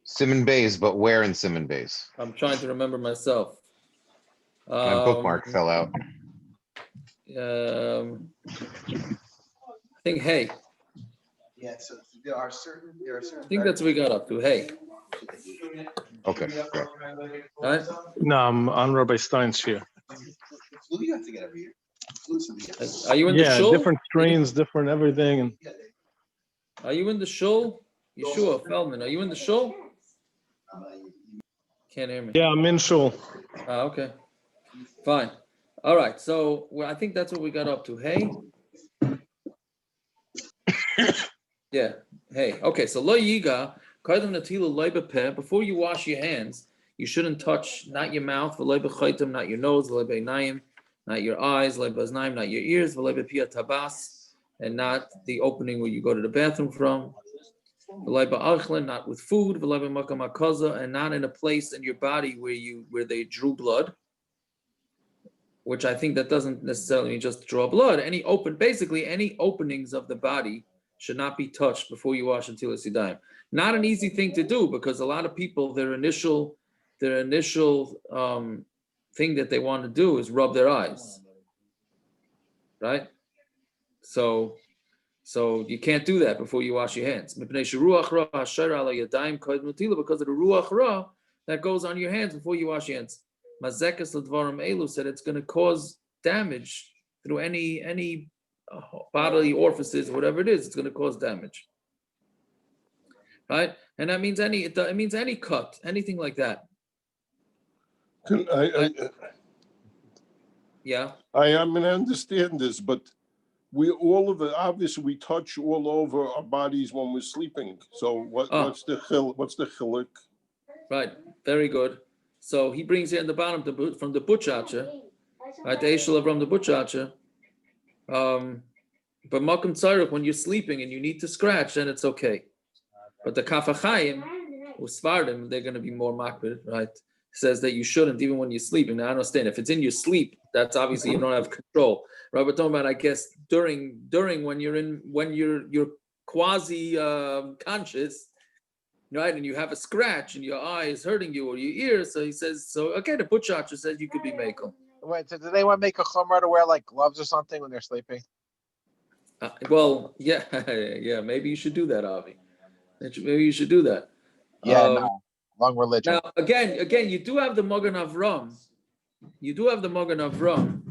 Simon Bays, but where in Simon Bays? I'm trying to remember myself. My bookmark fell out. I think hey. Yeah, so there are certain. I think that's what we got up to. Hey. Okay, great. Right? No, I'm on Rabbi Stein's here. Flu you have to get every year. Are you in the shul? Different strains, different everything. And Are you in the shul? Yeshua Feldman, are you in the shul? Can't hear me. yeah, I'm in shul. Okay. Fine. All right. So I think that's what we got up to. Hey. Yeah. Hey. Okay. So lo yiga kaidam natilu loy bepeh. Before you wash your hands, you shouldn't touch not your mouth, v'loy b'chaitim, not your nose, v'loy b'einayim, not your eyes, v'loy b'aznayim, not your ears, v'loy b'piyah tabas, and not the opening where you go to the bathroom from. V'loy b'achlin, not with food, v'loy b'makam hakaza, and not in a place in your body where they drew blood. Which I think that doesn't necessarily mean just draw blood. Any openings of the body should not be touched before you wash until it's yadayim. Not an easy thing to do because a lot of people, their initial thing that they want to do is rub their eyes, right? So you can't do that before you wash your hands. Because of the ruach ra that goes on your hands before you wash your hands. Mazekas Ladvarim Elu said it's going to cause damage through any bodily orifices, whatever it is. It's going to cause damage, right? And that means it means any cut, anything like that. Yeah. I understand this, but obviously we touch all over our bodies when we're sleeping. So what's the chiluk? Right. Very good. So he brings here in the bottom from the Butchacha, right? The Eshel from the Butchacha. But Malkum Tzarech, when you're sleeping and you need to scratch, then it's okay. But the Kafachayim, or Svardim, they're going to be more makbid, right? Says that you shouldn't even when you're sleeping. Now I understand if it's in your sleep, that's obviously you don't have control. Right? But talking about, I guess during when you're quasi conscious. Right, and you have a scratch and your eye is hurting you or your ear, so he says, okay, the Butchacha says you could be makel. Wait, so do they want to make a chumrah to wear like gloves or something when they're sleeping? Well, yeah, maybe you should do that, Avi. Maybe you should do that. Yeah, no, long religion. Now, again, you do have the Magen Avram. You do have the Magen Avram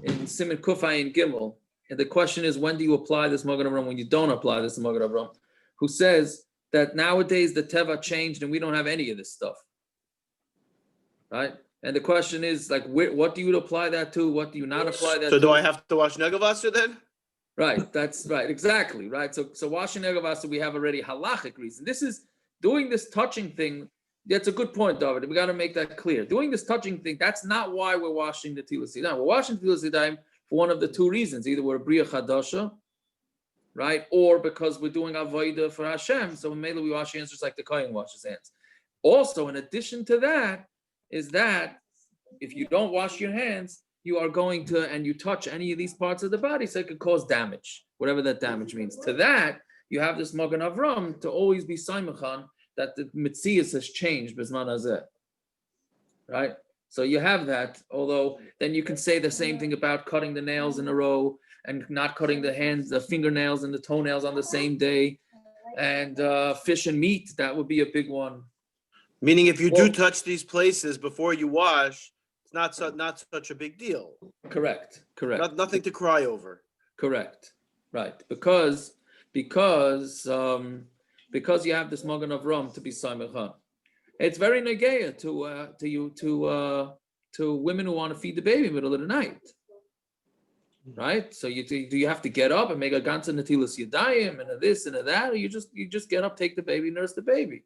in Siman Kufay and Gimel, and the question is, when do you apply this Magen Avram? When you don't apply this Magen Avram, who says that nowadays the Teva changed and we don't have any of this stuff, right? And the question is, like, what do you apply that to? What do you not apply that to? So do I have to wash Negavasser then? Right, that's right, exactly, right? So washing Negavasser, we have already halachic reason. This is doing this touching thing. That's a good point, David. We got to make that clear. Doing this touching thing, that's not why we're washing the Tilas Yadayim. We're washing the Tilas Yadayim for one of the two reasons. Either we're a Bria Chadasha, right? Or because we're doing Avodah for Hashem, so mainly we wash hands just like the Kohen washes hands. Also, in addition to that, is that if you don't wash your hands, you are going to, and you touch any of these parts of the body, so it could cause damage, whatever that damage means. To that, you have this Magen Avram to always be Saimachan that the Metzias has changed, Bizman Hazeh, right? So you have that, although then you can say the same thing about cutting the nails in a row and not cutting the fingernails and the toenails on the same day, and fish and meat, that would be a big one. Meaning if you do touch these places before you wash, it's not such a big deal. Correct. Nothing to cry over. Correct. Right. Because you have this Magen Avram to be Saimachan. It's very negeya to women who want to feed the baby in the middle of the night. Right? So do you have to get up and make a ganze netilas yadayim and a this and a that, or you just get up, take the baby, nurse the baby,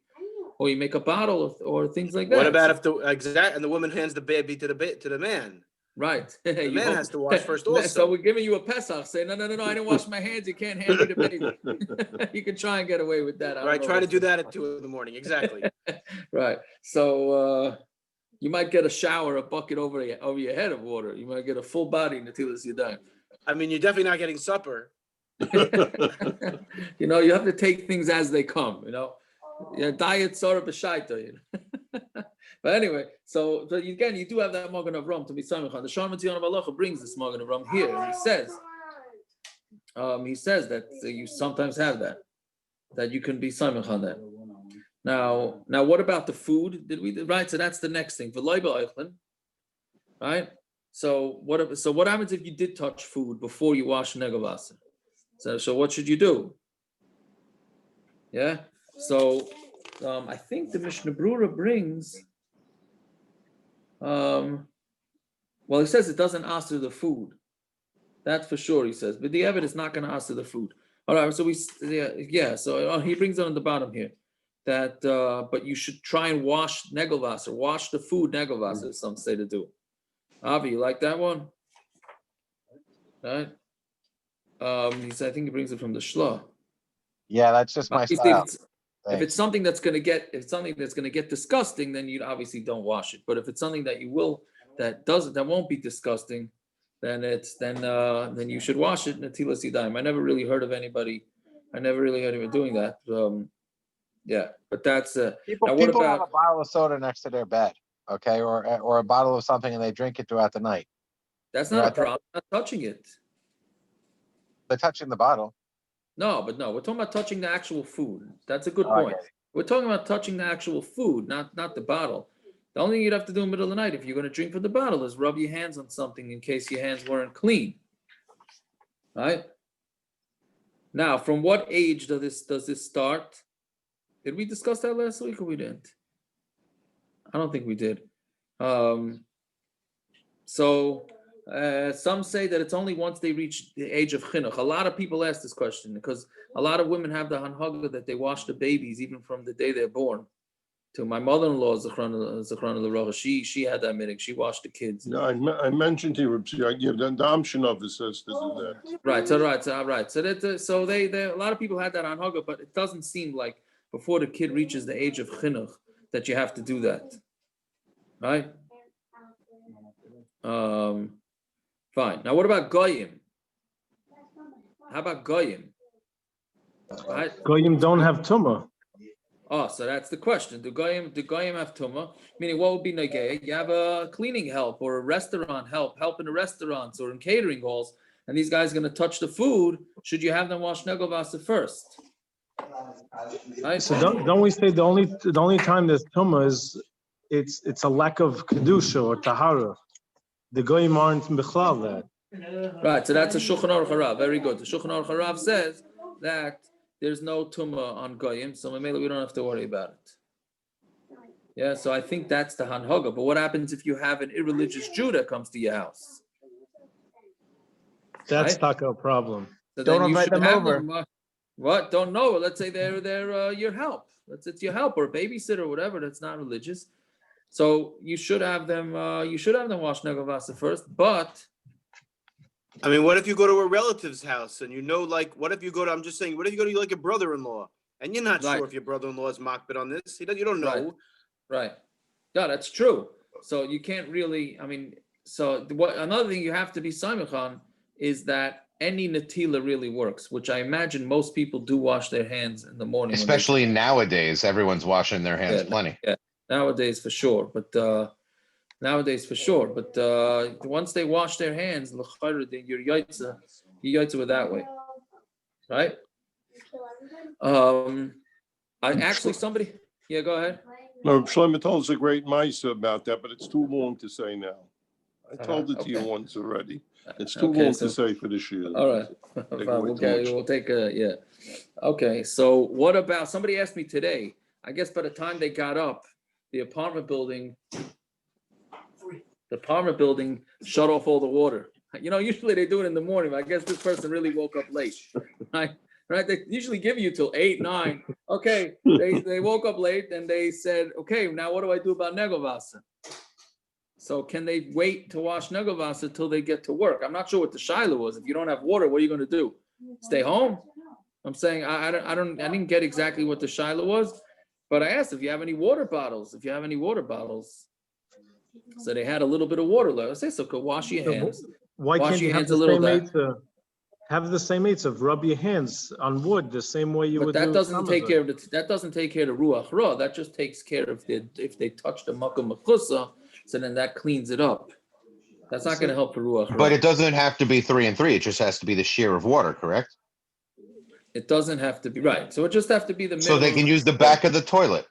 or you make a bottle or things like that. What about if the woman hands the baby to the man? Right. The man has to wash first also. So we're giving you a Pesach. Say, no, I didn't wash my hands. You can't hand me the baby. You can try and get away with that. Right, try to do that at 2 a.m. Exactly. Right. So you might get a bucket over your head of water. You might get a full body Netilas Yadayim. I mean, you're definitely not getting supper. You know, you have to take things as they come, you know. Yeah, diet sort of b'shaita, you know. But anyway, so again, you do have that Magen of Ram to be Samichan. The Shalom Tzion of Allah brings this Magen of Ram here, and he says that you sometimes have that you can be Samichan that. Now, what about the food? Did we right? So that's the next thing. Right? So what happens if you did touch food before you wash negavasa? So what should you do? Yeah. So I think the Mishnah Brura brings. Well, he says it doesn't answer the food. That's for sure. He says, but the evidence is not going to answer the food. All right. So So he brings it on the bottom here that but you should try and wash negavasa, wash the food negavasa. Some say to do. Avi, you like that one? Right? I think he brings it from the Shla. Yeah, that's just my style. If it's something that's going to get disgusting, then you obviously don't wash it. But if it's something that that won't be disgusting, then you should wash it. Netilas yadayim. I never really heard of anybody doing that. Yeah, but that's people have a bottle of soda next to their bed, okay, or a bottle of something, and they drink it throughout the night. That's not a problem. Not touching it. They're touching the bottle. No, we're talking about touching the actual food. That's a good point. We're talking about touching the actual food, not the bottle. The only thing you'd have to do in the middle of the night if you're going to drink from the bottle is rub your hands on something in case your hands weren't clean. Right? Now, from what age does this start? Did we discuss that last week or we didn't? I don't think we did. Some say that it's only once they reach the age of chinuch. A lot of people ask this question because a lot of women have the hanhaga that they wash the babies even from the day they're born. To my mother-in-law, Zachrana L'Rocha, she had that minhag. She washed the kids. No, I mentioned to you, I give the Amshin of it says to do that. Right. So a lot of people had that hanhaga, but it doesn't seem like before the kid reaches the age of chinuch that you have to do that. Right? Fine. Now, what about goyim? How about goyim? Right? Goyim don't have tumah. Oh, so that's the question. Do goyim have tumah? Meaning, what would be negay? You have a cleaning help or a restaurant help in the restaurants or in catering halls, and these guys are going to touch the food. Should you have them wash negavasa first? Right? So don't we say the only time there's tumah is it's a lack of kedusha or tahara. The goyim aren't bichlal that. Right, so that's a Shulchan Aruch Harav. Very good. The Shulchan Aruch Harav says that there's no tumah on goyim, so maybe we don't have to worry about it. Yeah, so I think that's the hanhaga. But what happens if you have an irreligious Jew that comes to your house? That's right? not a problem. So Don't then you invite should them have over. them. What? Don't know. Let's say they're your help. It's your help or a babysitter or whatever that's not religious. So you should have them. You should have them wash negavasa first. But I mean, what if you go to a relative's house and what if you go to like a brother-in-law and you're not Right. sure if your brother-in-law is makbid on this? You don't know. Right. Yeah, that's true. So you can't really. I mean, another thing you have to be samichan is that any natila really works, which I imagine most people do wash their hands in the morning. Especially nowadays, everyone's washing their hands plenty. Yeah, nowadays for sure. But once they wash their hands, you're yaitza with that way, right? Yeah, go ahead. No, Shlomo told us a great mitzvah about that, but it's too long to say now. I told it to you once already. It's too long to say for this year. All right. We'll take yeah. Okay, so what about, somebody asked me today, I guess by the time they got up, the apartment building shut off all the water. You know, usually they do it in the morning, but I guess this person really woke up late, right? Right? They usually give you till 8, 9. Okay, they woke up late and they said, okay, now what do I do about negavasa? So can they wait to wash negavasa till they get to work? I'm not sure what the shaila was. If you don't have water, what are you going to do? Stay home? I'm saying I didn't get exactly what the shaila was, but I asked if you have any water bottles. So they had a little bit of water left. I say, so go wash your hands. Why Wash can't your you have hands the a little same bit. mitzvah? have the same of rub your hands on wood the same way you But would that do. doesn't take Samazah. care of that doesn't take care of the ruach ra. That just takes care of if they touch the makom mechusa, so then that cleans it up. That's not going to help for ruach But ra. it doesn't have to be 3 and 3. It just has to be the shear of water, correct? It doesn't have to be right. So it just have to be the minimum. So they can use the back of the toilet.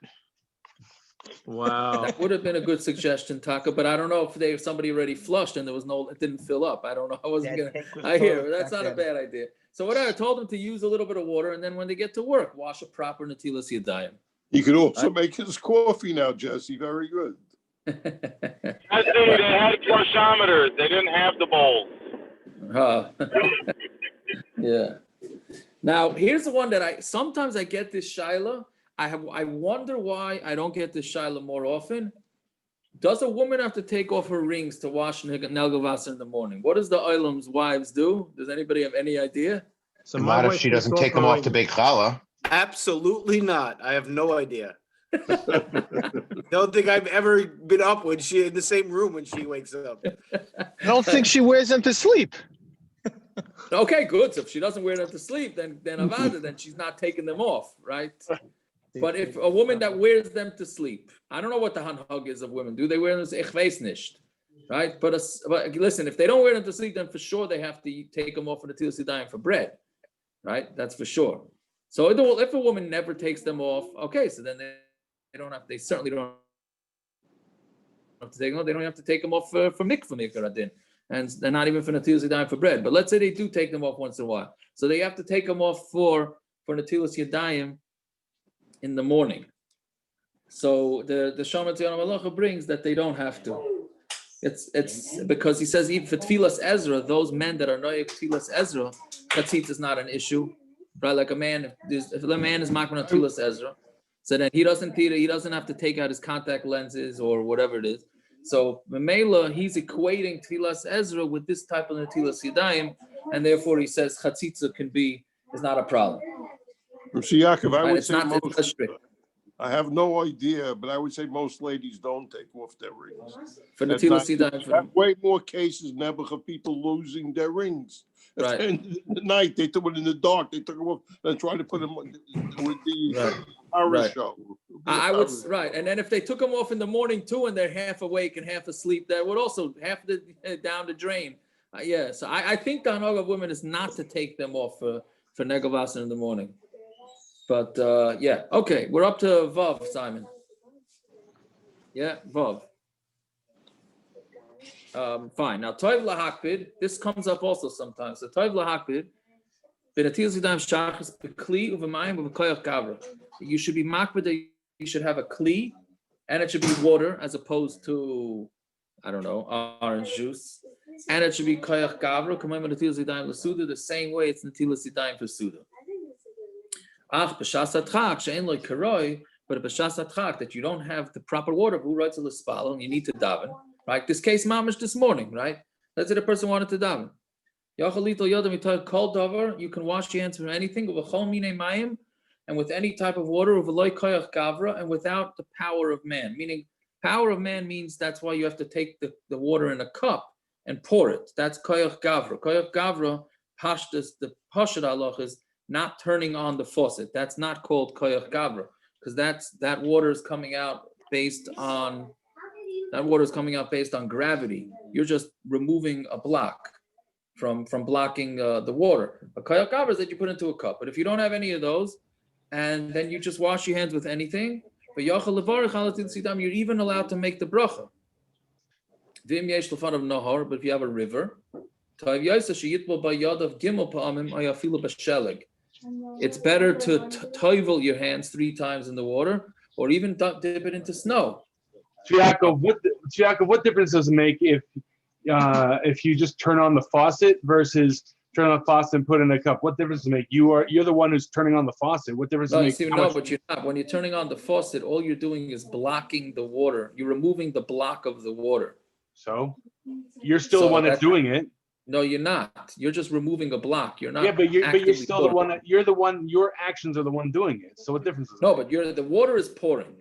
Wow. That would have been a good suggestion, Taka, but I don't know if somebody already flushed and it didn't fill up. I don't know. I wasn't gonna. I hear that's not a bad idea. So what I told them to use a little bit of water, and then when they get to work, wash a proper natilas yadayim. He could also make his coffee now, Jesse. Very good. They had flushometers. They didn't have the bowls. Yeah. Now here's the one that I sometimes get this shaila. I wonder why I don't get this shaila more often. Does a woman have to take off her rings to wash Nelgavasa in the morning? What does the Olam's wives do? Does anybody have any idea? So Not if wife she takes doesn't take them her off to bake challah. Absolutely not. I have no idea. Don't think I've ever been up when she in the same room when she wakes up. I don't think she wears them to sleep. Okay, good. So if she doesn't wear them to sleep, then avada, then she's not taking them off, right? But if a woman that wears them to sleep, I don't know what the hanhag is of women. Do they wear them? Ich weiß nicht, right? But listen, if they don't wear them to sleep, then for sure they have to take them off in the Natilas Yadayim for bread, right? That's for sure. So if a woman never takes them off, okay, so then they don't have. They certainly don't have to take them off. They don't have to take them off for mikvah mikvah, and they're not even for Natilas Yadayim for bread. But let's say they do take them off once in a while, so they have to take them off for Natilas Yadayim in the morning. So the Shama Tziyana Malacha brings that they don't have to. It's because he says even for Tfilas Ezra, those men that are noyek Tfilas Ezra, Chatzitz is not an issue, right? Like a man, if a man is makman on Tfilas Ezra, so then he doesn't have to take out his contact lenses or whatever it is. So Memela, he's equating Tfilas Ezra with this type of Natilas Yadayim, and therefore he says Chatzitz is not a problem. Mr. Yaakov, I Right? would It's say not most, strict. I have no idea, but I would say most ladies don't take off their rings. For That's Natilas not- Yadayim. I have way more cases never of people losing their rings. At Right. the end of the night, they took it in the dark. They took them off and tried to put them with the Right. horror Right. show. I would right, and then if they took them off in the morning too, and they're half awake and half asleep, that would also half down the drain. Yeah, so I think the hanhag of women is not to take them off for negavasa in the morning. But yeah, okay, we're up to Vav, Simon. Yeah, Vav. Fine. Now Toiv lahakpid. This comes up also sometimes. So Toiv lahakpid. You should be makbid that you should have a kli, and it should be water as opposed to, I don't know, orange juice. And it should be koyach gavra, the same way it's natilas yadayim for suda. But a b'shas atchak that you don't have the proper water, who writes a l'spalo, and you need to daven, right? This case mamish this morning, right? Let's say the person wanted to daven. You can wash your hands from anything, and with any type of water, and without the power of man. Meaning, power of man means that's why you have to take the water in a cup and pour it. That's koyach gavra. Koyach gavra, the pashad halach is not turning on the faucet. That's not called koyach gavra, because that water is coming out based on gravity. You're just removing a block from blocking the water. A koyach gavra is that you put into a cup. But if you don't have any of those, and then you just wash your hands with anything, but you're even allowed to make the bracha. But if you have a river, it's better to toivel your hands 3 times in the water, or even dip it into snow. Yaakov, what difference does it make if you just turn on the faucet versus turn on the faucet and put in a cup? What difference does it make? You're the one who's turning on the faucet. What difference does it make? But you're not. When you're turning on the faucet, all you're doing is blocking the water. You're removing the block of the water. So you're still the one that's doing it. No, you're not. You're just removing a block. You're not. Yeah, but you're still the one. You're the one. Your actions are the one doing it. So what difference does it make? No, but the water is pouring.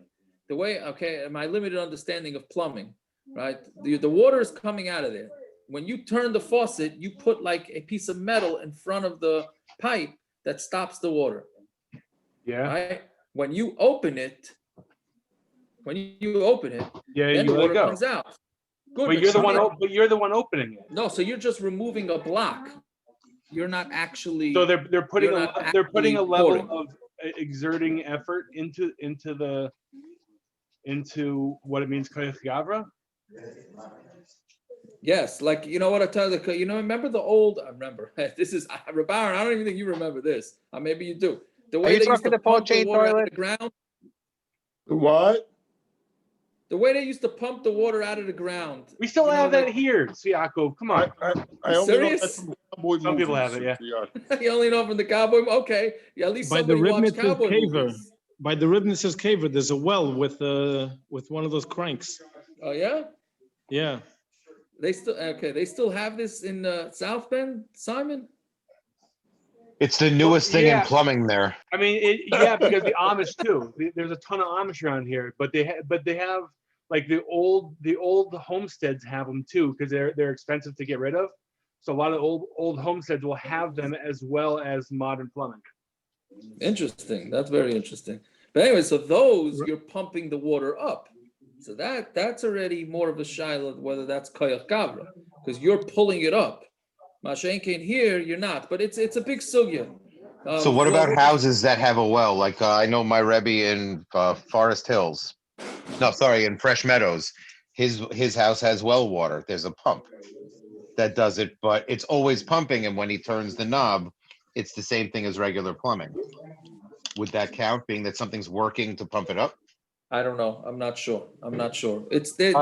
The way, okay, my limited understanding of plumbing, right? The water is coming out of there. when you turn the faucet, you put like a piece of metal in front of the pipe that stops the water. Yeah. Right? When you open it, Yeah, then you the let it water go. comes out. Good. But you're the one. some- But you're the one opening it. No, so you're just removing a block. You're not actually. So they're putting You're a not they're putting a actually level pouring. of exerting effort into what it means koyach gavra. Yes, like you know what I tell you. You know, remember the old. I remember this is Rabar. I don't even think you remember this. Maybe you do. The Are way you they used talking to the Paul pump the Chain water out of toilet? the ground. What? The way they used to pump the water out of the ground. We still You know, have that like- here, Yaakov. Come on. I only know that Serious? from cowboy Some people movies, have it, yeah. You only know from the cowboy. Okay, yeah, at least By the somebody watched Ribnitz's cowboy caver. movies. By the Ribnitz's caver, there's a well with one of those cranks. Oh yeah, Yeah. they still have this in South Bend, Simon. It's the newest thing in yeah. plumbing there. I mean, because the Amish too. There's a ton of Amish around here, but they have like the old homesteads have them too because they're expensive to get rid of. So a lot of old homesteads will have them as well as modern plumbing. Interesting. That's very interesting. But anyway, so those you're pumping the water up. So that's already more of a shaila whether that's koyach gavra because you're pulling it up. Mashenkein here you're not, but it's a big sugya. So what about houses that have a well? Like I know my Rebbe in Forest Hills. No, sorry, in Fresh Meadows. His house has well water. There's a pump that does it, but it's always pumping. And when he turns the knob, it's the same thing as regular plumbing. Would that count, being that something's working to pump it up? I don't know. I'm not sure. It's the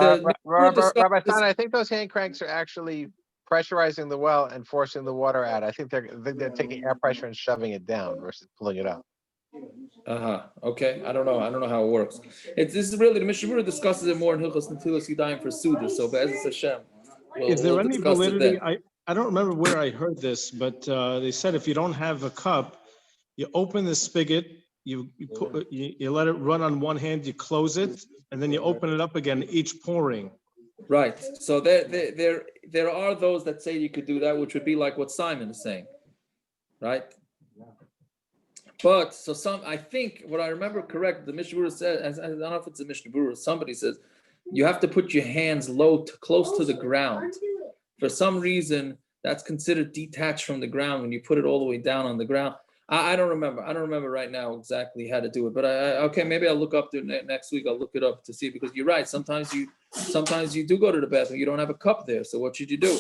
Rabbi Stein, I think those hand cranks are actually pressurizing the well and forcing the water out. I think they're taking air pressure and shoving it down versus pulling it up. Okay. I don't know how it works. This is really the Mishnah Berurah discusses it more in Hilchos Netilas Yadayim for Suda. So Be'ezus Hashem. Is there any discuss it validity? then. I don't remember where I heard this, but they said if you don't have a cup, you open the spigot, you let it run on one hand, you close it, and then you open it up again, each pouring. Right. So there are those that say you could do that, which would be like what Simon is saying, right? But I think what I remember correct, the Mishnah Berurah said, I don't know if it's a Mishnah Berurah, somebody says you have to put your hands close to the ground. For some reason, that's considered detached from the ground when you put it all the way down on the ground. I don't remember. I don't remember right now exactly how to do it. But maybe I'll look up there next week. I'll look it up to see, because you're right. Sometimes you do go to the bathroom. You don't have a cup there. So what should you do?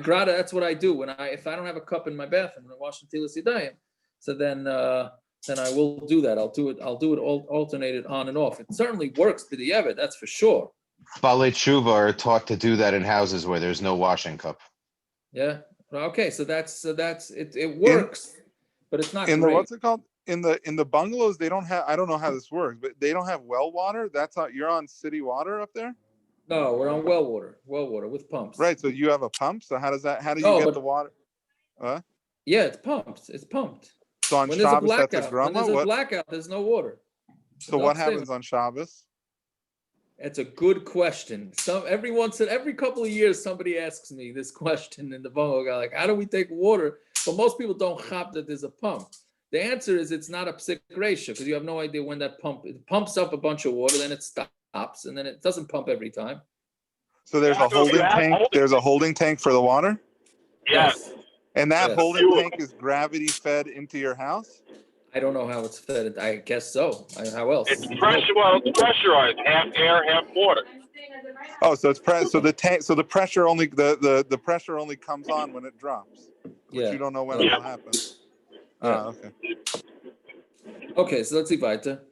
Grata, that's what I do if I don't have a cup in my bathroom when I wash the Tilas Yadayim. So then I will do that. I'll do it all alternated on and off. It certainly works to the Yevet, that's for sure. Balei Tshuva are taught to do that in houses where there's no washing cup. Yeah. Okay. So that's it. It works, but it's not in great. the what's it called? In the bungalows, they don't have. I don't know how this works, but they don't have well water. That's how you're on city water up there. No, we're on well water with pumps. Right. So you have a pump. So how do you get the water? Yeah, it's pumped. It's pumped. So on When there's a Shabbos, that's a blackout, grumma. blackout, there's no water. So what happens on Shabbos? It's a good question. Every couple of years, somebody asks me this question in the bungo guy, like, how do we take water? But most people don't chop that there's a pump. The answer is it's not a psik ratio, because you have no idea when it pumps up a bunch of water, then it stops, and then it doesn't pump every time. So there's a holding tank. There's a holding tank for the water. Yes. And that holding tank is gravity fed into your house. I don't know how it's fed. I guess so. How else? It's pressure. Well, it's pressurized, half air, half water. Oh, so it's so the tank. So the pressure only the pressure only comes on when it drops. Which you don't know when it will happen. Okay. Okay, so let's see weiter.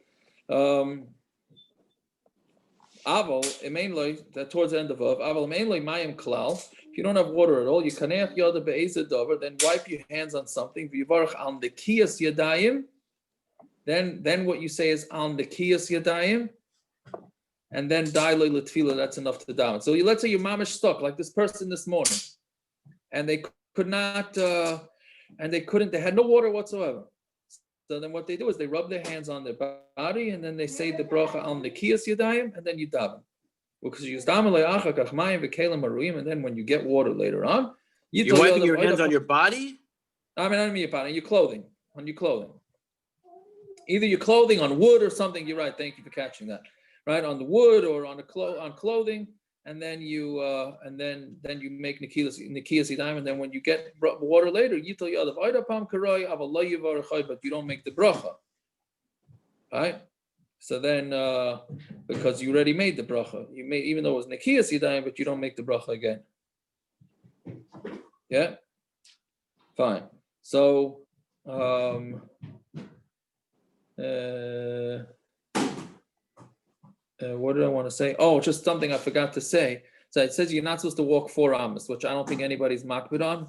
Aval mainly that towards the end of Aval mainly mayim klal. If you don't have water at all, you kanech yada be'ezed dover. Then wipe your hands on something. V'yivarach al nekiyas yadayim. Then what you say is al nekiyas yadayim, and then dailei l'tfila. That's enough to daven. So let's say your mamish stuck like this person this morning, and they could not, and they couldn't. They had no water whatsoever. So then what they do is they rub their hands on their body, and then they say the bracha al nekiyas yadayim, and then you daven. Because you and then when you get water later on, You're wiping your hands on your body? I mean, on your clothing, Either your clothing on wood or something. You're right. Thank you for catching that. Right, on the wood or on on clothing, and then you make nikias yadayim, and then when you get water later, you tell Yadav Oidapam Karoi Avallah Yivarachai, but you don't make the bracha. Right? So then, because you already made the bracha, you made, even though it was nikias yadayim, but you don't make the bracha again. Yeah, fine. So, what did I want to say? Oh, just something I forgot to say. So it says you're not supposed to walk 4 amos, which I don't think anybody's makbid on.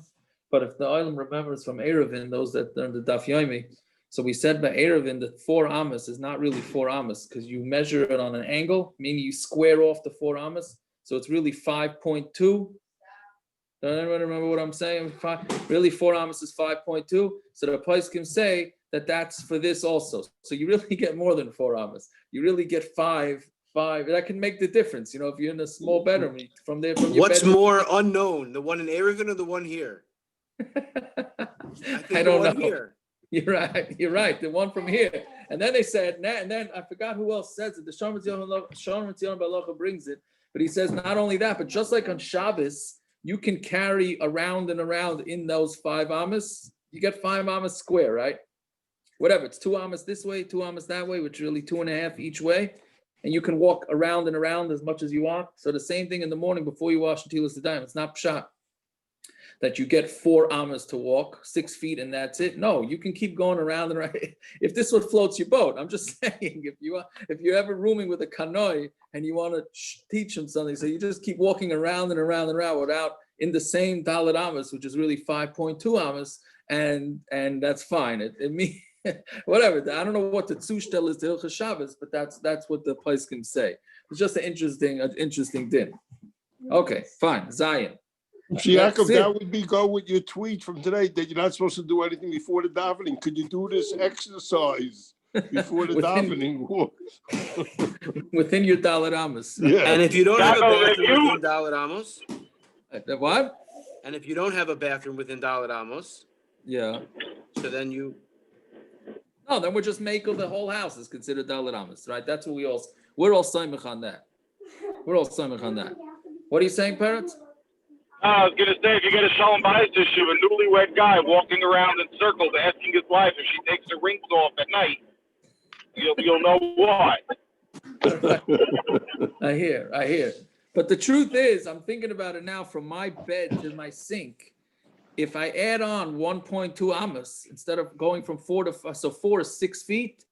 But if the Olam remembers from Erevin, those that learned the Daf Yomi, so we said by Erevin that 4 amos is not really 4 amos because you measure it on an angle, meaning you square off the 4 amos. So it's really 5.2. Does anyone remember what I'm saying? Really 4 amos is 5.2. So the poskim say that that's for this also. So you really get more than 4 amos. You really get 5. That can make the difference. You know, if you're in a small bedroom, from there. From your What's bedroom, more unknown, the one in Erevin or the one here? I don't know. Here. You're right. The one from here. And then they said, and then I forgot who else says it. The Shalom Tzion Balacha brings it. But he says not only that, but just like on Shabbos, you can carry around and around in those 5 amos. You get 5 amos square, right? Whatever, it's 2 amos this way, 2 amos that way, which is really 2.5 each way. And you can walk around and around as much as you want. So the same thing in the morning before you wash Netilas Yadayim. It's not pshat that you get 4 amos to walk 6 feet and that's it. No, you can keep going around and around. If this would floats your boat, I'm just saying, if you're ever rooming with a kanoi and you want to teach them something, so you just keep walking around and around and around without in the same dalet amos, which is really 5.2 amos, and that's fine. It means whatever. I don't know what the zushtel is to Hilchas Shabbos, but that's what the place can say. It's just an interesting din. Okay, fine. Zion. Yaakov, that would be go with your tweet from today that you're not supposed to do anything before the davening. Could you do this exercise before the davening? Within your dalet amos. Yeah. And if you don't have a bathroom within dalet amos, what? And if you don't have a bathroom within dalet amos, yeah. So then you. No, then we're just making the whole house is considered dalet amos, right? That's what we're all samech on that. We're all samech on that. What are you saying, parents? I was going to say, if you get a Shalom Bayis issue, a newlywed guy walking around in circles asking his wife if she takes her rings off at night, you'll know why. I hear. But the truth is, I'm thinking about it now, from my bed to my sink, if I add on 1.2 amos, instead of going from 4 to 5, so 4 is 6 feet,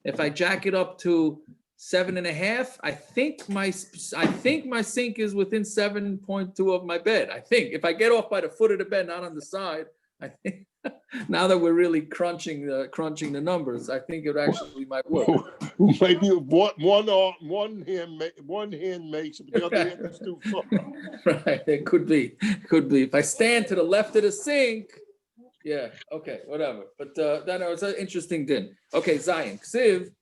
if I jack it up to 7.5, I think my sink is within 7.2 of my bed. I think if I get off by the foot of the bed, not on the side, I think now that we're really crunching the numbers, I think it actually might work. Maybe one hand makes it, but the other hand is too far. Right, it could be. If I stand to the left of the sink, yeah, okay, whatever. But that was an interesting din. Okay, Zion, Ksiv.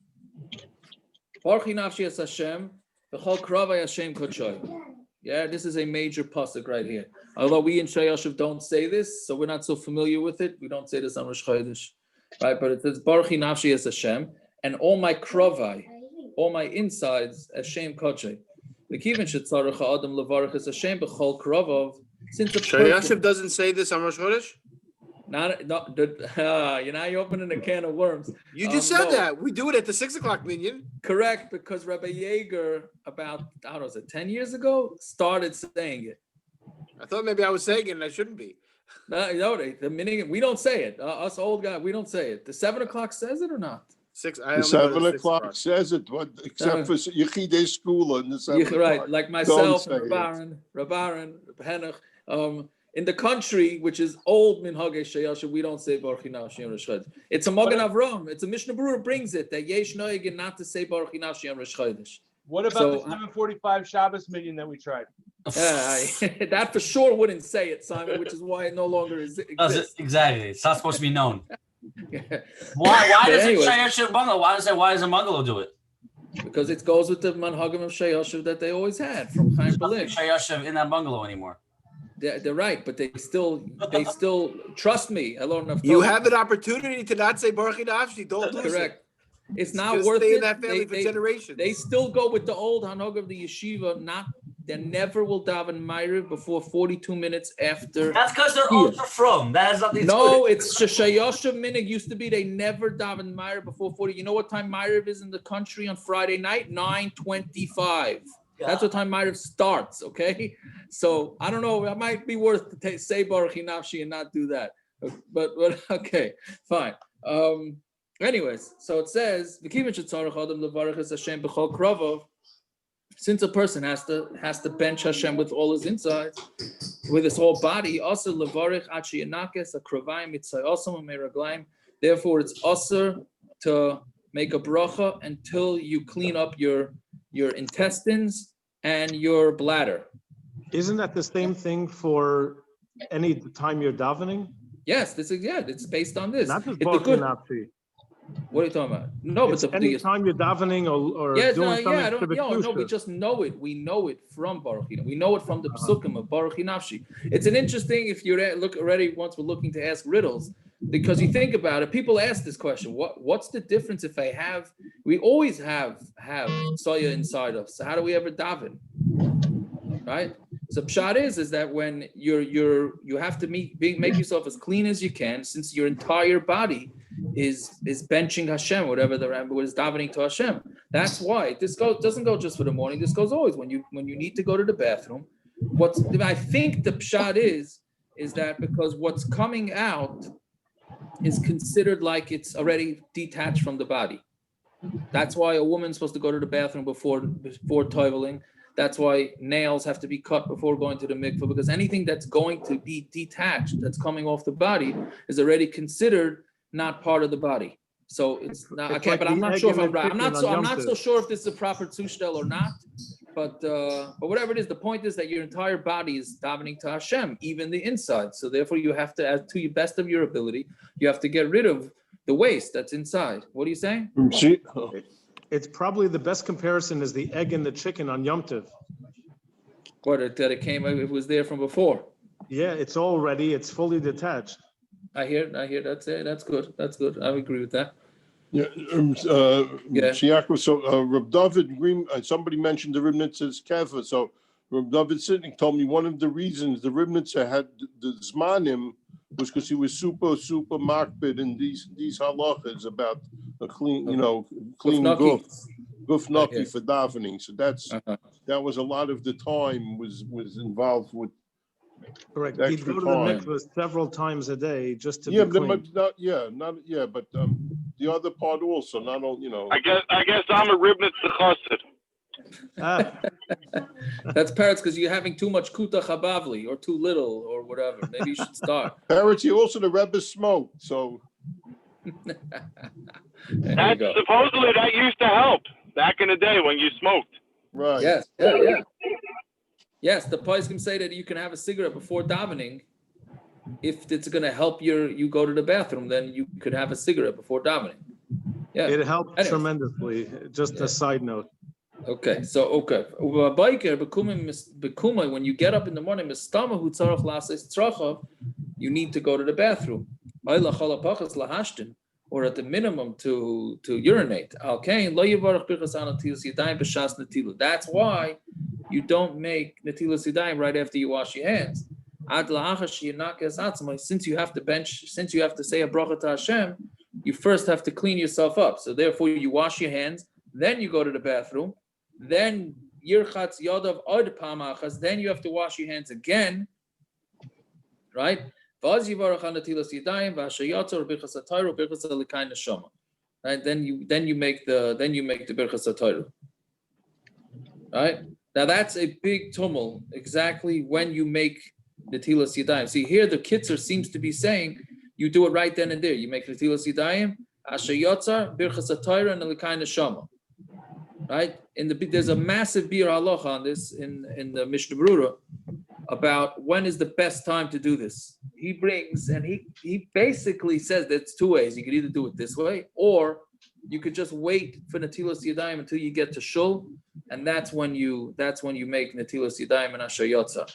Yeah, this is a major pasuk right here. Although we in Shayashiv don't say this, so we're not so familiar with it. We don't say this on Rosh Chodesh, right? But it says Baruch Nafshi es Hashem, and all my krovai, all my insides, Hashem Kodshay. The kivin shetzarach ha'adam levarach es Hashem b'chol krovov. Since the Shayashiv doesn't say this on Rosh Chodesh. You're opening a can of worms. You just said that. We do it at the 6 o'clock minyan. Correct, because Rabbi Yeager, about, 10 years ago, started saying it. I thought maybe I was saying it and I shouldn't be. No, the minute we don't say it. Us old guys, we don't say it. The 7 o'clock says it or not? 6. The 7 o'clock says it, but except for Yechidei school and the 7 o'clock. Right, like myself, Rabbaran, Henoch. In the country, which is old Minhagei Sheyashiv, we don't say Baruch Hu Hashem Rosh Chodesh. It's a Magen Avram. It's a Mishnah Berurah brings it that Yesh Noegin not to say Baruch Hu Hashem Rosh Chodesh. What about the 7:45 Shabbos minyan that we tried? That for sure wouldn't say it, Simon, which is why it no longer exists. Exactly. It's not supposed to be known. Why does it Sheyashiv bungalow? Why does a bungalow do it? Because it goes with the manhagim of Shayoshev that they always had from Chaim Berlin. Shayashev in that bungalow anymore. They're right, but they still trust me. You have an opportunity to not say Baruch Nafshi. Don't lose correct. it. It's not Just worth stay it. in that family for generations. They still go with the old Hanog of the yeshiva. They never will daven Ma'ariv before 42 minutes after. That's because they're ultra from. That has nothing to do No, with it. it's Shayoshev Minig used to be they never daven Ma'ariv before 40. You know what time Ma'ariv is in the country on Friday night? 9:25. That's what time Ma'ariv starts, okay? So I don't know. It might be worth to say Baruch Nafshi and not do that. But okay, fine. Anyways, so it says, since a person has to bench Hashem with all his insides, with his whole body, also levarich achi yanakes akravayim mitzayosam umeraglaim. Therefore, it's also to make a bracha until you clean up your intestines and your bladder. Isn't that the same thing for any time you're davening? Yes, it's based on this. Not just it's Baruch good. Nafshi. What are you talking about? No, It's but any time you're davening or yes, doing something. no, we just know it. We know it from Baruch. We know it from the Psukim of Baruch Nafshi. It's an interesting, if you look already, once we're looking to ask riddles, because you think about it, people ask this question, what's the difference if we always have soya inside us, so how do we ever daven? Right? So pshat is that when you have to make yourself as clean as you can, since your entire body is benching Hashem, whatever the Rambam is davening to Hashem. That's why this doesn't go just for the morning. This goes always when you need to go to the bathroom. I think the pshat is that because what's coming out is considered like it's already detached from the body. That's why a woman's supposed to go to the bathroom before toiveling. That's why nails have to be cut before going to the mikveh, because anything that's going to be detached, that's coming off the body, is already considered not part of the body. So it's not okay, but I'm not sure if I'm right. I'm not so sure if this is a proper zushtel or not. But whatever it is, the point is that your entire body is davening to Hashem, even the inside. So therefore, you have to, to the best of your ability, you have to get rid of the waste that's inside. What are you saying? It's probably the best comparison is the egg and the chicken on Yom Tov. What, that it was there from before? Yeah, it's all ready. It's fully detached. I hear. That's it. That's good. I agree with that. Yeah. Shiakov, so Reb David Green, somebody mentioned the Ribnitzer's kefir. So Reb David Sitnik told me one of the reasons the Ribnitzer had the Zmanim was because he was super makbid in these halachas about a clean, clean guf naki for davening. So that was a lot of the time was involved with. Correct. He'd go to the mikveh several times a day just to be clean. But the other part also, not all, I guess I'm a Ribnitzer chassid. That's parrots because you're having too much kuta chabavli or too little or whatever. Maybe you should start. Parrots, you also the Rebbe smoked, so. Supposedly that used to help back in the day when you smoked. Right. Yes. Yeah. Yes, the poskim say that you can have a cigarette before davening. If it's going to help you go to the bathroom, then you could have a cigarette before davening. Yeah, it helped tremendously. Just a side note. Okay, so when you get up in the morning, you need to go to the bathroom, or at the minimum to urinate. That's why you don't make netilas yadayim right after you wash your hands. Since you have to say a bracha to Hashem, you first have to clean yourself up. So therefore, you wash your hands, then you go to the bathroom, then yirchatz yodav od pamachas, then you have to wash your hands again, right? Right? Then you make the birchas HaTorah. Right? Now that's a big tumult. Exactly when you make netilas yadayim. See here, the Kitzur seems to be saying you do it right then and there. You make netilas yadayim, asher yotzar, birchas HaTorah, and l'kai neshama. Right? There's a massive bir halacha on this in the Mishnah Berurah about when is the best time to do this. He brings and he basically says that it's two ways. You could either do it this way or you could just wait for Natilas Yadayim until you get to Shul, and that's when you make Natilas Yadayim and Asher Yotza,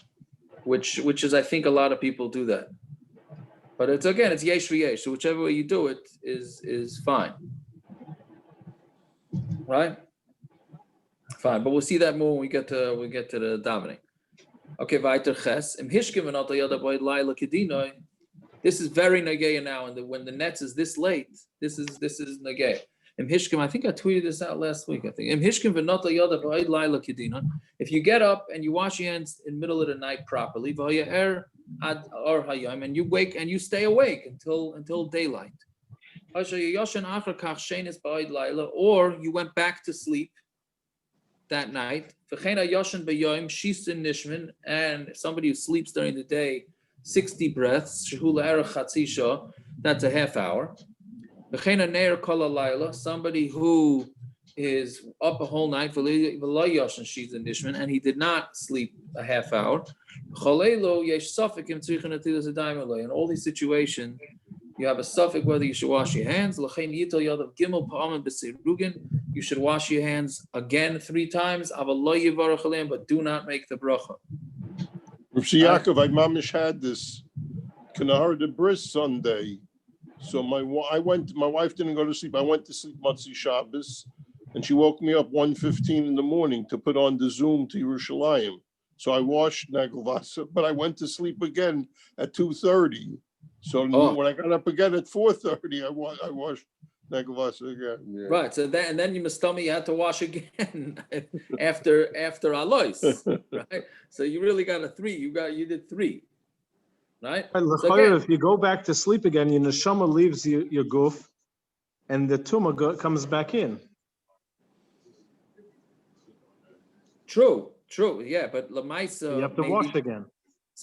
which is, I think a lot of people do that. But it's yesh v'yesh, so whichever way you do it is fine. Right? Fine, but we'll see that more when we get to the davening. Okay, weiter ches. Im hishkim v'not hayada b'oid laila kedinoi. This is very nageya now, and when the nets is this late, this is nageya. Im hishkim, I think I tweeted this out last week. I think Im hishkim v'not hayada b'oid laila kedinoi. If you get up and you wash your hands in the middle of the night properly, v'hayer ad or hayom, and you wake and you stay awake until daylight. Or you went back to sleep that night. And somebody who sleeps during the day, 60 breaths, that's a half hour. Somebody who is up a whole night, and he did not sleep a half hour. In all these situations, you have a suffix whether you should wash your hands. You should wash your hands again 3 times, but do not make the bracha. Rav Yaakov, I mamish had this Kanahar de Bris Sunday. So my wife didn't go to sleep. I went to sleep Matzi Shabbos, and she woke me up 1:15 in the morning to put on the Zoom to Yerushalayim. So I washed Nagelvasa, but I went to sleep again at 2:30. So when I got up again at 4:30, I washed Nagelvasa again. Yeah. Right. So then you must tell me you had to wash again after Alois, right? So you really got a 3. You did 3, right? So if you go back to sleep again, your neshama leaves your goof, and the tumah comes back in. True, yeah, but Lamaisa, you have to wash again.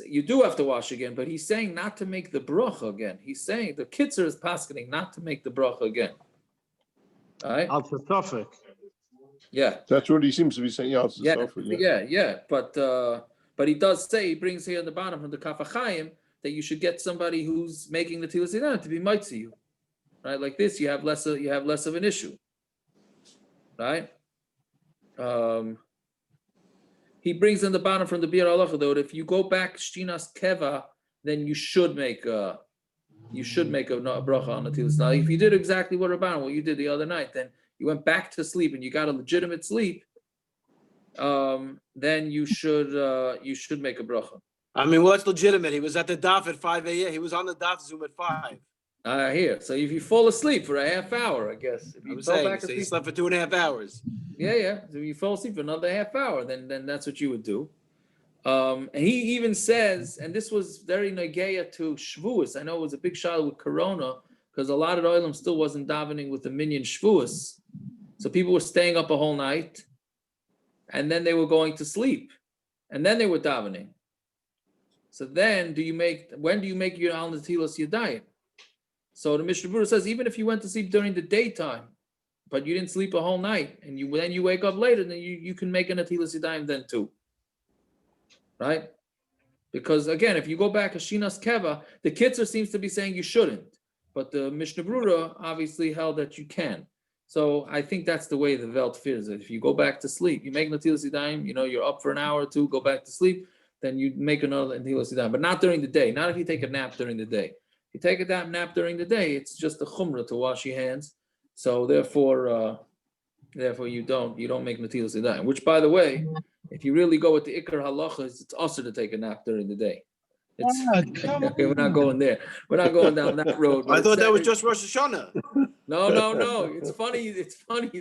You do have to wash again, but he's saying not to make the bracha again. He's saying the Kitzur is paskening not to make the bracha again. All right? Al Tafik. Yeah. That's what he seems to be saying. Yeah, but he does say, he brings here in the bottom from the Kaf HaChaim that you should get somebody who's making the Tilas Yadayim to be mitzi you. Right? Like this, you have less of an issue. Right? He brings in the bottom from the Bir Halacha though, that if you go back Shtinas Keva, then you should make a bracha on the Tilas. Now, if you did exactly what you did the other night, then you went back to sleep and you got a legitimate sleep, then you should make a bracha. I mean, what's legitimate? He was at the daf at 5 a.m. He was on the daf Zoom at 5. Here. So if you fall asleep for a half hour, I guess. If you you slept for 2.5 hours. Yeah. So if you fall asleep for another half hour, then that's what you would do. And he even says, and this was very nageya to Shavuos. I know it was a big shot with Corona because a lot of the oilam still wasn't davening with the minyan Shavuos. So people were staying up a whole night, and then they were going to sleep, and then they were davening. So then, when do you make your al natilas yadayim? So the Mishnah Berurah says, even if you went to sleep during the daytime, but you didn't sleep a whole night, and then you wake up later, then you can make a natilas yadayim then too. Right? Because again, if you go back to Shinas Keva, the Kitzur seems to be saying you shouldn't, but the Mishnah Berurah obviously held that you can. So I think that's the way the Velt fears it. If you go back to sleep, you make natilas yadayim, you're up for an hour or two, go back to sleep, then you make another natilas yadayim, but not during the day. Not if you take a nap during the day. If you take a nap during the day, it's just a chumrah to wash your hands. So therefore you don't make natilas yadayim. Which, by the way, if you really go with the ikar halachas, it's also to take a nap during the day. Okay, we're not going there. We're not going down that road. I thought that was just Rosh Hashanah. No. It's funny you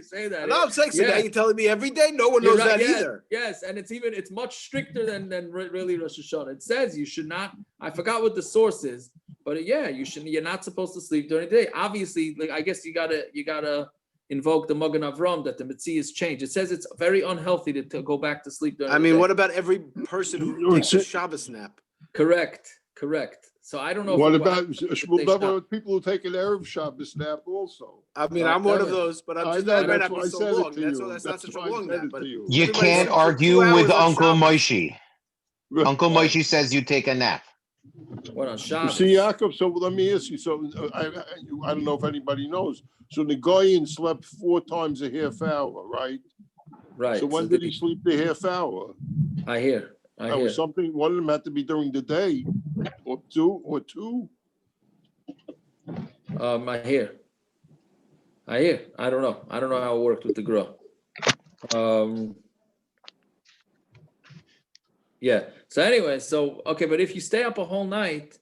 say that. No, I'm saying so now you're telling me every day. No one knows that either. Yes, and it's much stricter than really Rosh Hashanah. It says you should not. I forgot what the source is, but you're not supposed to sleep during the day. Obviously, I guess you gotta invoke the Magen Avram that the Metzias change. It says it's very unhealthy to go back to sleep during the day. What about every person who takes a Shabbos nap? Correct. So I don't know. What about people who take an Erev Shabbos nap also? I'm one of those, but I'm just not might not be so long. That's not such a long nap. But you can't argue with Uncle Moshe. Uncle Moshe says you take a nap. What on You Shabbos? see, Yaakov, so let me ask you, so I don't know if anybody knows. So the Goyen slept 4 times a half hour, right? Right. So when did he sleep the half hour? I hear. That was something, one of them had to be during the day, or two. I hear. I don't know. I don't know how it worked with the Gra. Yeah. So anyway, okay, but if you stay up a whole night,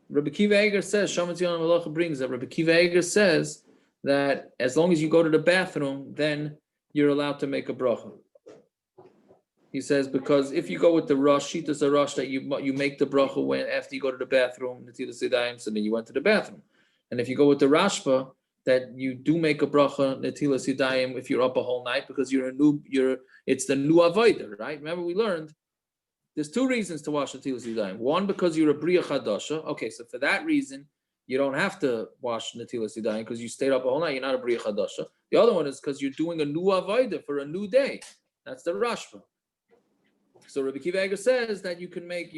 Rabbi Kiva Eger says, Shamat Zion Malacha brings that Rabbi Kiva Eger says that as long as you go to the bathroom, then you're allowed to make a bracha. He says because if you go with the rush, Shitas a rush that you make the bracha when after you go to the bathroom, Netilas Yadayim, so then you went to the bathroom. And if you go with the Rashba, that you do make a bracha Netilas Yadayim if you're up a whole night because it's the new avodah, right? Remember we learned there's 2 reasons to wash Netilas Yadayim. One, because you're a Bria Chadasha. Okay, so for that reason, you don't have to wash Netilas Yadayim because you stayed up a whole night. You're not a Bria Chadasha. The other one is because you're doing a new avodah for a new day. That's the Rashba. So Rabbi Kiva Eger says that you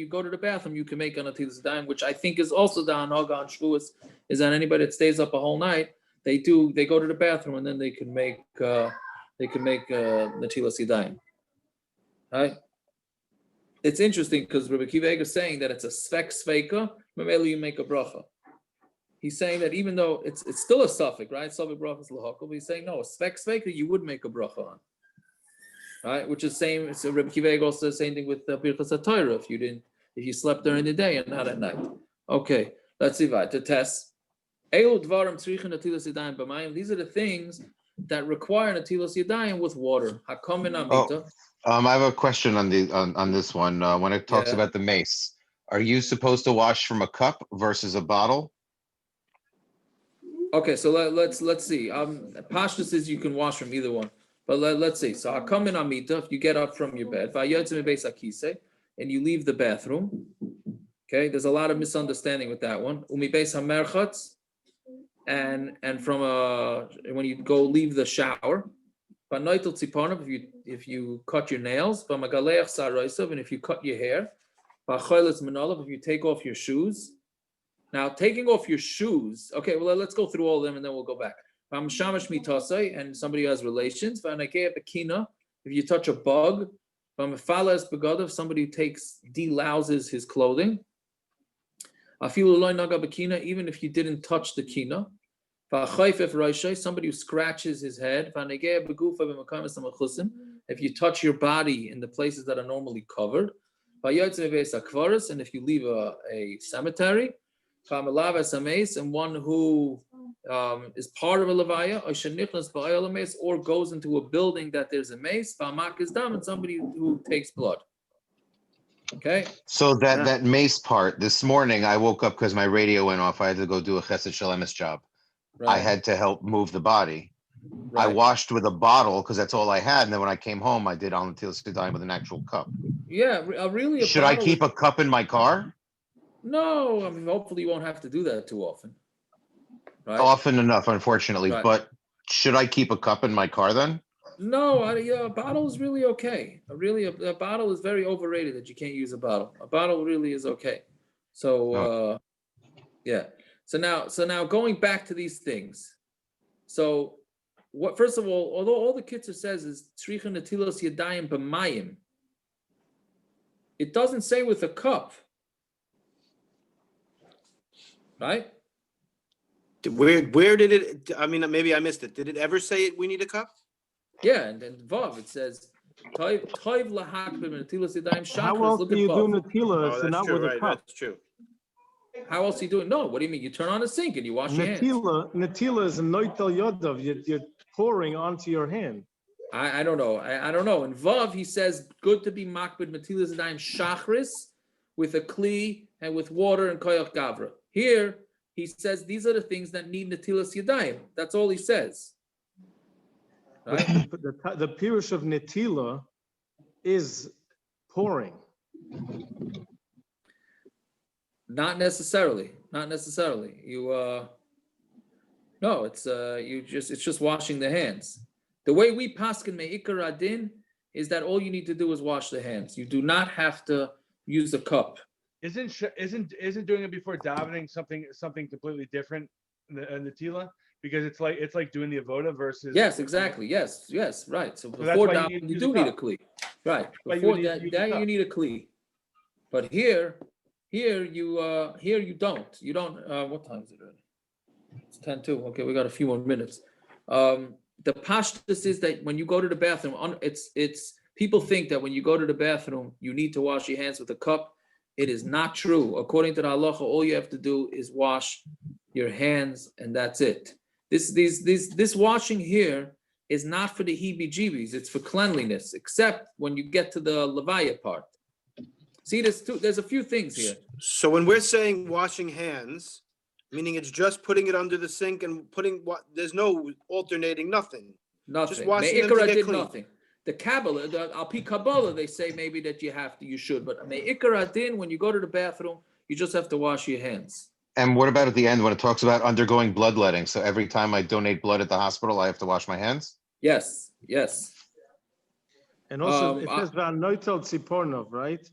go to the bathroom, you can make a Netilas Yadayim, which I think is also the Hanaga on Shavuos, is that anybody that stays up a whole night, they go to the bathroom and then they can make Netilas Yadayim. Right? It's interesting because Rabbi Kiva Eger is saying that it's a svek sveika, maybe you make a bracha. He's saying that even though it's still a suffix, right? Suffix bracha is lahakol, but he's saying no, a svek sveika you would make a bracha on. Right, which is same. So Rabbi Kiva Eger also says the same thing with Birchas HaTorah. If you slept during the day and not at night. Okay, let's see to test. These are the things that require Netilas Yadayim with water. I have a question on this one. When it talks about the mace, are you supposed to wash from a cup versus a bottle? Okay, so let's see. Pashtus says you can wash from either one. But let's see. So Hakamin Amita, if you get up from your bed, and you leave the bathroom, okay, there's a lot of misunderstanding with that one. Umibeis Hamerchatz, and from when you go leave the shower, if you cut your nails, and if you cut your hair, if you take off your shoes. Now taking off your shoes, okay, well let's go through all of them and then we'll go back. And somebody who has relations. If you touch a bug, somebody who delouses his clothing. Even if you didn't touch the kina. Somebody who scratches his head. If you touch your body in the places that are normally covered. And if you leave a cemetery. And one who is part of a levaya, or goes into a building that there's a mace, and somebody who takes blood. Okay. So that mace part. This morning I woke up because my radio went off. I had to go do a Chesed Shalemis job. Right. I had to help move the body. Right. I washed with a bottle because that's all I had, and then when I came home, I did on Netilas Yadayim with an actual cup. Yeah, really. Should I keep a cup in my car? No, I mean, hopefully you won't have to do that too often. Right? Often enough, unfortunately. Right. But should I keep a cup in my car then? No, a bottle is really okay. A bottle is very overrated that you can't use a bottle. A bottle really is okay. So, yeah. So now going back to these things. So, first of all, although all the Kitzur says is Tzricha Netilas Yadayim b'mayim, it doesn't say with a cup. Right? Where did it? I mean, maybe I missed it. Did it ever say we need a cup? Yeah, and then Vav it says Toiv lahak b'netilas yadayim shachris. How else do you do netila if not with a cup? That's true. How else are you doing? No, what do you mean? You turn on the sink and you wash your hands. Netila is a noitel yodav. You're pouring onto your hand. I don't know. I don't know. In Vav he says good to be makbid netilas yadayim shachris with a kli and with water and koyach gavra. Here he says these are the things that need netilas yadayim. That's all he says. Right? The pirush of netila is pouring. Not necessarily. You no, it's just washing the hands. The way we paskin me'ikar adin is that all you need to do is wash the hands. You do not have to use a cup. Isn't doing it before davening something completely different in the tefillah? Because it's like doing the avoda versus. Yes, exactly. Yes, right. So that's before why you that, need to you use do a need a cup. kli. Right. Why you Before need to that, use a cup. you need a kli. But here you don't. You don't. What time is it already? It's 10:02. Okay, we got a few more minutes. The pashtus is that when you go to the bathroom, it's people think that when you go to the bathroom, you need to wash your hands with a cup. It is not true. According to the halacha, all you have to do is wash your hands, and that's it. This washing here is not for the heebie-jeebies. It's for cleanliness, except when you get to the levaya part. See, there's a few things here. So when we're saying washing hands, meaning it's just putting it under the sink and putting what? There's no alternating, nothing. Nothing. Just washing them to get clean. Nothing. The Kabbalah, the Alpi Kabbalah, they say maybe that you should, but Me'ikar Adin, when you go to the bathroom, you just have to wash your hands. And what about at the end when it talks about undergoing bloodletting? So every time I donate blood at the hospital, I have to wash my hands? Yes. And also, it says Va'anoitel Tzipornov, right?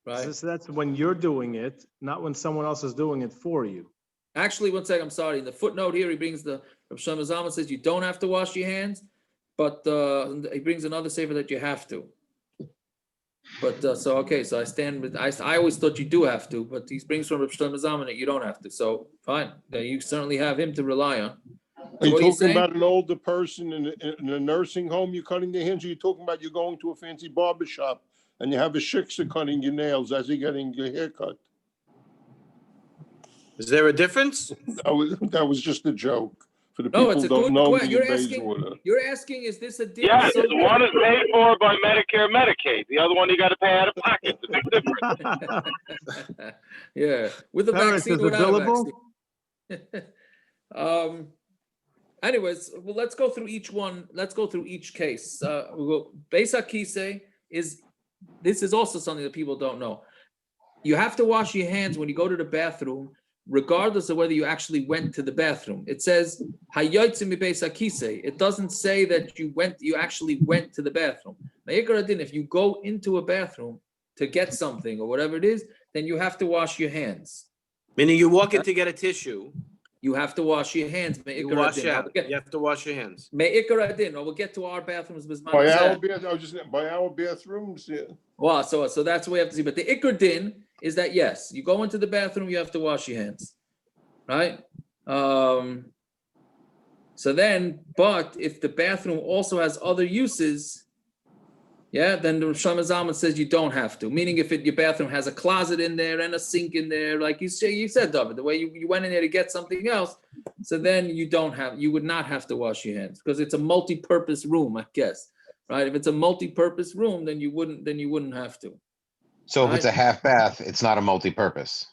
Right. So that's when you're doing it, not when someone else is doing it for you. Actually, one second, I'm sorry. In the footnote here, he brings the Rav Shlomo Zalman says you don't have to wash your hands, but he brings another sefer that you have to. But so I stand with. I always thought you do have to, but he brings from Rav Shlomo Zalman that you don't have to. So fine, you certainly have him to rely on. Are you talking about an older person in a nursing home? You're cutting their hands. Or you're talking about you're going to a fancy barber shop and you have a shiksa cutting your nails as you're getting your hair cut. Is there a difference? That was just a joke for the No, people it's who a don't good know question. me in Bayswater. You're asking, is this a deal? Yes, one is paid for by Medicare, Medicaid. The other one you got to pay out of pocket. It's a big difference. Yeah, with a Paris, vaccine, is it without billable? a vaccine. Anyways, well, let's go through each one. Let's go through each case. Beis HaKisei this is also something that people don't know. You have to wash your hands when you go to the bathroom, regardless of whether you actually went to the bathroom. It says Hayotzim Beis HaKisei. It doesn't say that you actually went to the bathroom. If you go into a bathroom to get something or whatever it is, then you have to wash your hands. Meaning you walk in to get a tissue. You have to wash your hands. You wash out. You have to wash your hands. We'll get to our bathrooms. By our bathrooms, yeah. Well, so that's what we have to see. But the Ikar Din is that, yes, you go into the bathroom, you have to wash your hands. Right? So then, but if the bathroom also has other uses, then the Shlomo Zalman says you don't have to. Meaning if your bathroom has a closet in there and a sink in there, like you said, David, the way you went in there to get something else, so then you would not have to wash your hands because it's a multi-purpose room, I guess. Right? If it's a multi-purpose room, then you wouldn't have to. So if it's a half bath, it's not a multi-purpose.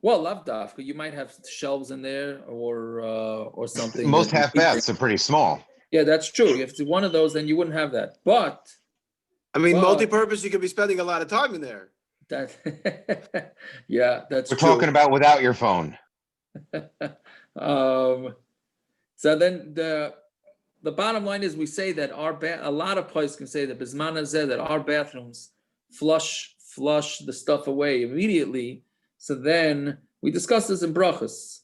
Well, lavdafka, you might have shelves in there or something. Most half baths are pretty small. Yeah, that's true. If it's one of those, then you wouldn't have that. But multi-purpose, you could be spending a lot of time in there. That's We're true. talking about without your phone. So then the bottom line is we say that a lot of places can say that Bisman Hazeh, that our bathrooms flush the stuff away immediately. So then we discussed this in brachas,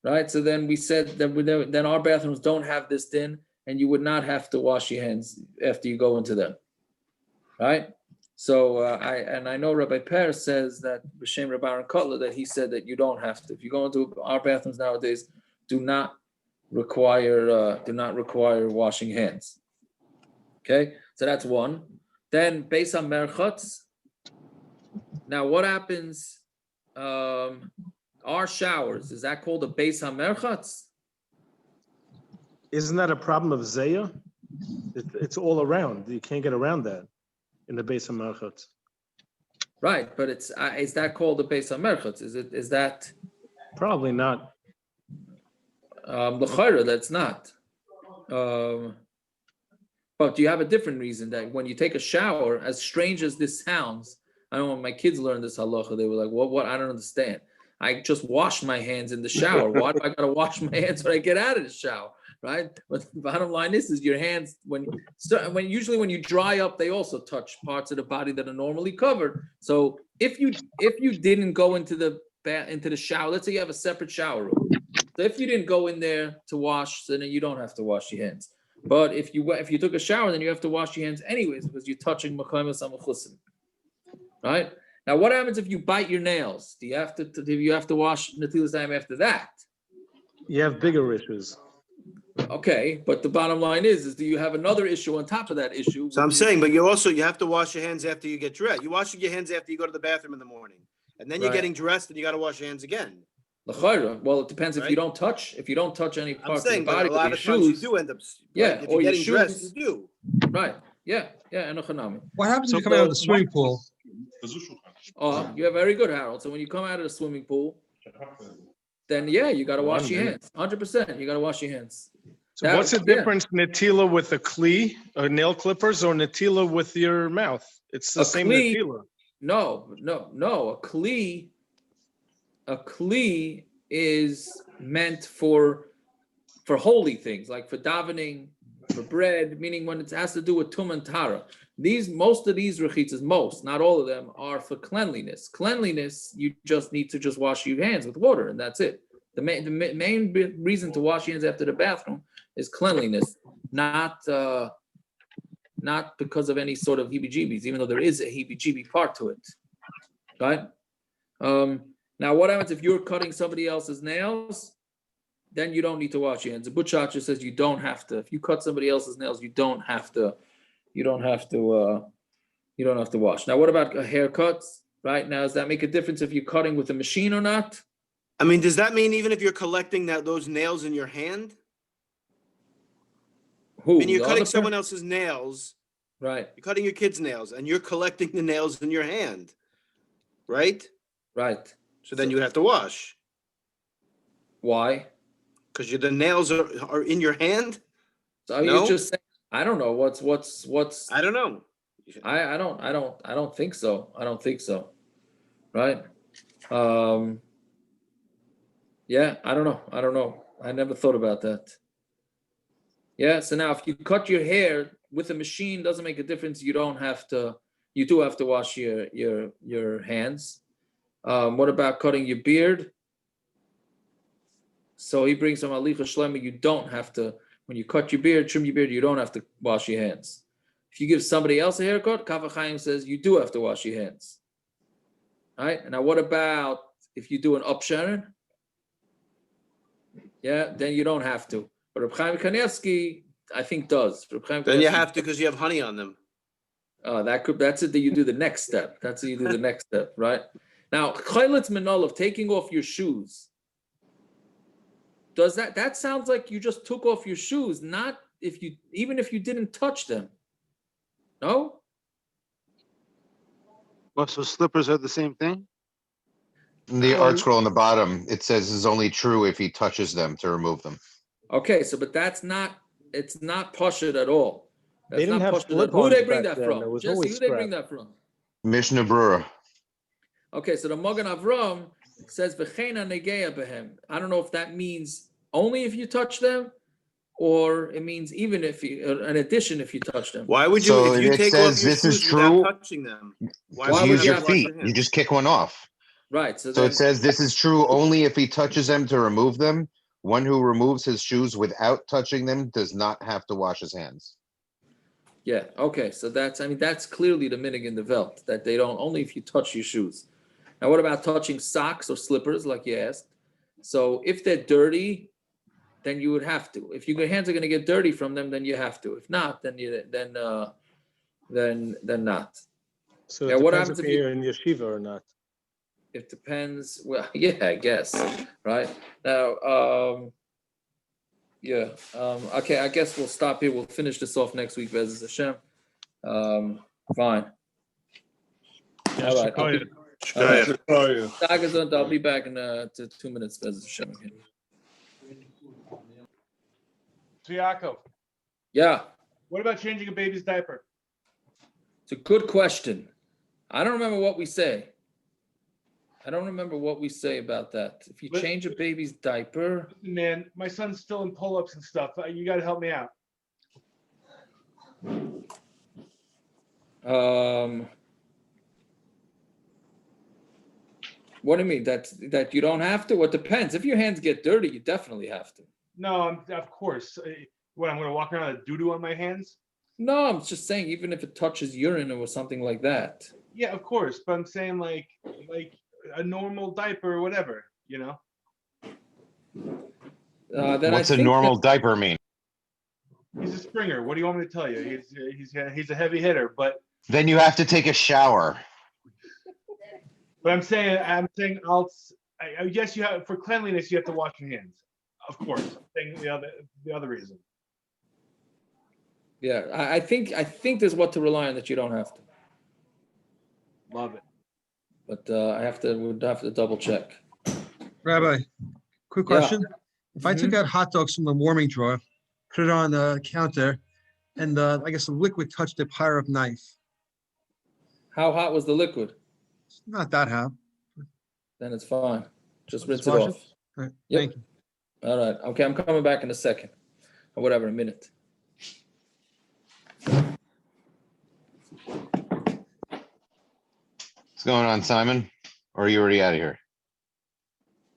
right? So then we said that then our bathrooms don't have this din, and you would not have to wash your hands after you go into them, right? So I know Rabbi Per says that B'Shem Rabbi Aaron Kotler that he said that you don't have to. If you go into our bathrooms nowadays, do not require washing hands. Okay, so that's one. Then Beis HaMerchatz. Now what happens? Our showers, is that called a Beis HaMerchatz? Isn't that a problem of Zaya? It's all around. You can't get around that in the Beis HaMerchatz. Right, but is that called a Beis HaMerchatz? Is that? Probably not. L'chayra, that's not. But you have a different reason that when you take a shower, as strange as this sounds, I know when my kids learned this halacha, they were like, what? I don't understand. I just washed my hands in the shower. Why do I gotta wash my hands when I get out of the shower? Right? But the bottom line is your hands when usually when you dry up, they also touch parts of the body that are normally covered. So if you didn't go into the shower, let's say you have a separate shower room. So if you didn't go in there to wash, then you don't have to wash your hands. But if you took a shower, then you have to wash your hands anyways because you're touching mekaymes hamachusim. Right? Now, what happens if you bite your nails? Do you have to wash netilas time after that? You have bigger issues. Okay, but the bottom line is do you have another issue on top of that issue? So I'm saying, but you have to wash your hands after you get dressed. You wash your hands after you go to the bathroom in the morning, and then you're getting dressed, and you got to wash your hands again. Well, it depends if you don't touch any parts of the body. A lot of times you do end up. Yeah, if you're getting dressed, you do. Right. Yeah. Enochanami. What happens if you come out of the swimming pool? Oh, you're very good, Harold. So when you come out of the swimming pool, then you got to wash your hands. 100%. You got to wash your hands. So what's the difference, Natila with a kli, or nail clippers, or Natila with your mouth? It's the same Natila. No. A kli is meant for holy things, like for davening, for bread, meaning when it has to do with tum and tara. Most of these rechitzas, not all of them, are for cleanliness. Cleanliness, you just need to just wash your hands with water, and that's it. The main reason to wash your hands after the bathroom is cleanliness, not because of any sort of heebie-jeebies, even though there is a heebie-jeebie part to it, right? Now, what happens if you're cutting somebody else's nails? Then you don't need to wash your hands. The Butchacher says you don't have to. If you cut somebody else's nails, you don't have to wash. Now, what about a haircut? Right now, does that make a difference if you're cutting with a machine or not? I mean, does that mean even if you're collecting those nails in your hand? Who? And you're cutting someone else's nails, right? You're cutting your kid's nails, and you're collecting the nails in your hand, right? Right. So then you would have to wash. Why? Because the nails are in your hand. So you just saying, I don't know what's. I don't know. I don't think so. I don't think so. Right. Yeah, I don't know. I never thought about that. Yeah, so now if you cut your hair with a machine, doesn't make a difference. You do have to wash your hands. What about cutting your beard? So he brings some alicha shlema. You don't have to, when you cut your beard, trim your beard, you don't have to wash your hands. If you give somebody else a haircut, Kaf HaChaim says you do have to wash your hands. All right, now what about if you do an upsharon? Yeah, then you don't have to. But Reb Chaim Kanievsky, I think, does. Then you have to because you have honey on them. That's it. That you do the next step. That's how you do the next step, right? Now, Chayletz Minol, taking off your shoes. Does that sounds like you just took off your shoes? Not even if you didn't touch them. No. Well, so slippers are the same thing? In the art scroll on the bottom, it says it's only true if he touches them to remove them. Okay, but it's not pashut at all. That's they didn't not have pashut. Who do they bring that from? Jesse, who do they bring that from? Mishnah Brura. Okay, so the Magen Avram says v'cheina negeya behem. I don't know if that means only if you touch them, or it means even if in addition if you touch them. Why would you? So if you it take says off your this shoes is true. Without touching them, why Use your wash feet. You just kick one off. Right. So it says this is true only if he touches them to remove them. One who removes his shoes without touching them does not have to wash his hands. Yeah. Okay. So that's clearly the minig in the Welt that they don't only if you touch your shoes. Now, what about touching socks or slippers, like you asked? So if they're dirty, then you would have to. If your hands are going to get dirty from them, then you have to. If not, then not. So it what happens if you're in yeshiva or not? It depends. Well, yeah, I guess. Right now, okay. I guess we'll stop here. We'll finish this off next week, Bez Hashem. Fine. All right. I'll be back in 2 minutes, Bez Hashem. So Yaakov. Yeah. What about changing a baby's diaper? It's a good question. I don't remember what we say. I don't remember what we say about that. If you But- change a baby's diaper, Man, my son's still in pull-ups and stuff. You gotta help me out. what do you mean? That you don't have to? What depends. If your hands get dirty, you definitely have to. No, of course. What, I'm gonna walk around with doo-doo on my hands? No, I'm just saying, even if it touches urine or something like that. Yeah, of course. But I'm saying like a normal diaper or whatever, you know? Then What's I a think normal that- diaper mean? He's a springer. What do you want me to tell you? He's a heavy hitter, but Then you have to take a shower. I'm saying yes, you have, for cleanliness you have to wash your hands. Of course. I'm saying the other reason. Yeah, I think there's what to rely on that you don't have to. Love it. But would have to double check. Rabbi, quick Yeah. question. If I took out hot dogs from the warming drawer, put it on the counter, and I guess the liquid touched the pyre knife, How hot was the liquid? it's not that hot. Then it's fine. Just rinse it wash off. All right, Yep. thank you. All right. Okay, I'm coming back in a second. Or whatever, a minute. What's going on, Simon? Or are you already out of here?